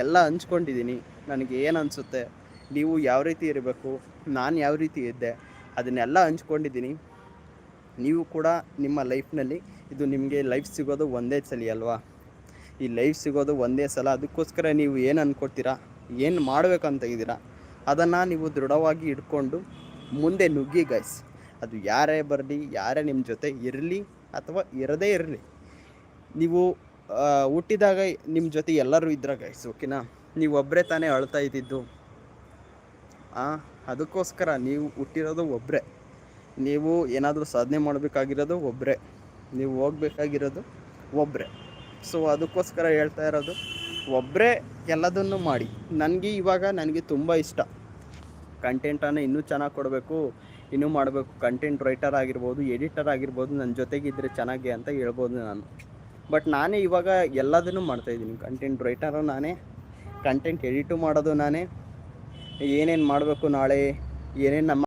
ಎಲ್ಲ ಹಂಚ್ಕೊಂಡಿದ್ದೀನಿ. ನನಗೆ ಏನು ಅನಿಸುತ್ತೆ, ನೀವು ಯಾವ ರೀತಿ ಇರಬೇಕು, ನಾನು ಯಾವ ರೀತಿ ಇದ್ದೆ, ಅದನ್ನೆಲ್ಲ ಹಂಚ್ಕೊಂಡಿದ್ದೀನಿ. ನೀವು ಕೂಡ ನಿಮ್ಮ ಲೈಫ್ನಲ್ಲಿ, ಇದು ನಿಮಗೆ ಲೈಫ್ ಸಿಗೋದು ಒಂದೇ ಸಲ ಅಲ್ವಾ? ಈ ಲೈಫ್ ಸಿಗೋದು ಒಂದೇ ಸಲ. ಅದಕ್ಕೋಸ್ಕರ ನೀವು ಏನು ಅಂದ್ಕೊಳ್ತೀರಾ, ಏನು ಮಾಡಬೇಕಂತ ಇದ್ದೀರಾ, ಅದನ್ನು ನೀವು ದೃಢವಾಗಿ ಇಟ್ಕೊಂಡು ಮುಂದೆ ನುಗ್ಗಿ ಗೈಸ್. ಅದು ಯಾರೇ ಬರಲಿ, ಯಾರೇ ನಿಮ್ಮ ಜೊತೆ ಇರಲಿ ಅಥವಾ ಇರದೇ ಇರಲಿ, ನೀವು ಹುಟ್ಟಿದಾಗ ನಿಮ್ಮ ಜೊತೆ ಎಲ್ಲರೂ ಇದ್ರ ಗೈಸ್, ಓಕೆನಾ? ನೀವು ಒಬ್ಬರೇ ತಾನೇ ಅಳ್ತಾ ಇದ್ದಿದ್ದು. ಅದಕ್ಕೋಸ್ಕರ ನೀವು ಹುಟ್ಟಿರೋದು ಒಬ್ಬರೇ. ನೀವು ಏನಾದರೂ ಸಾಧನೆ ಮಾಡಬೇಕಾಗಿರೋದು ಒಬ್ಬರೇ. ನೀವು ಹೋಗ್ಬೇಕಾಗಿರೋದು ಒಬ್ಬರೇ. ಸೊ ಅದಕ್ಕೋಸ್ಕರ ಹೇಳ್ತಾ ಇರೋದು, ಒಬ್ಬರೇ ಎಲ್ಲದನ್ನು ಮಾಡಿ. ನನಗೆ ತುಂಬ ಇಷ್ಟ ಕಂಟೆಂಟನ್ನು ಇನ್ನೂ ಚೆನ್ನಾಗಿ ಕೊಡಬೇಕು, ಇನ್ನೂ ಮಾಡಬೇಕು. ಕಂಟೆಂಟ್ ರೈಟರ್ ಆಗಿರ್ಬೋದು, ಎಡಿಟರ್ ಆಗಿರ್ಬೋದು, ನನ್ನ ಜೊತೆಗಿದ್ದರೆ ಚೆನ್ನಾಗಿ ಅಂತ ಹೇಳ್ಬೋದು ನಾನು. ಬಟ್ ನಾನೇ ಇವಾಗ ಎಲ್ಲದನ್ನು ಮಾಡ್ತಾಯಿದ್ದೀನಿ. ಕಂಟೆಂಟ್ ರೈಟರು ನಾನೇ, ಕಂಟೆಂಟ್ ಎಡಿಟು ಮಾಡೋದು ನಾನೇ, ಏನೇನು ಮಾಡಬೇಕು ನಾಳೆ, ಏನೇನು ನಮ್ಮ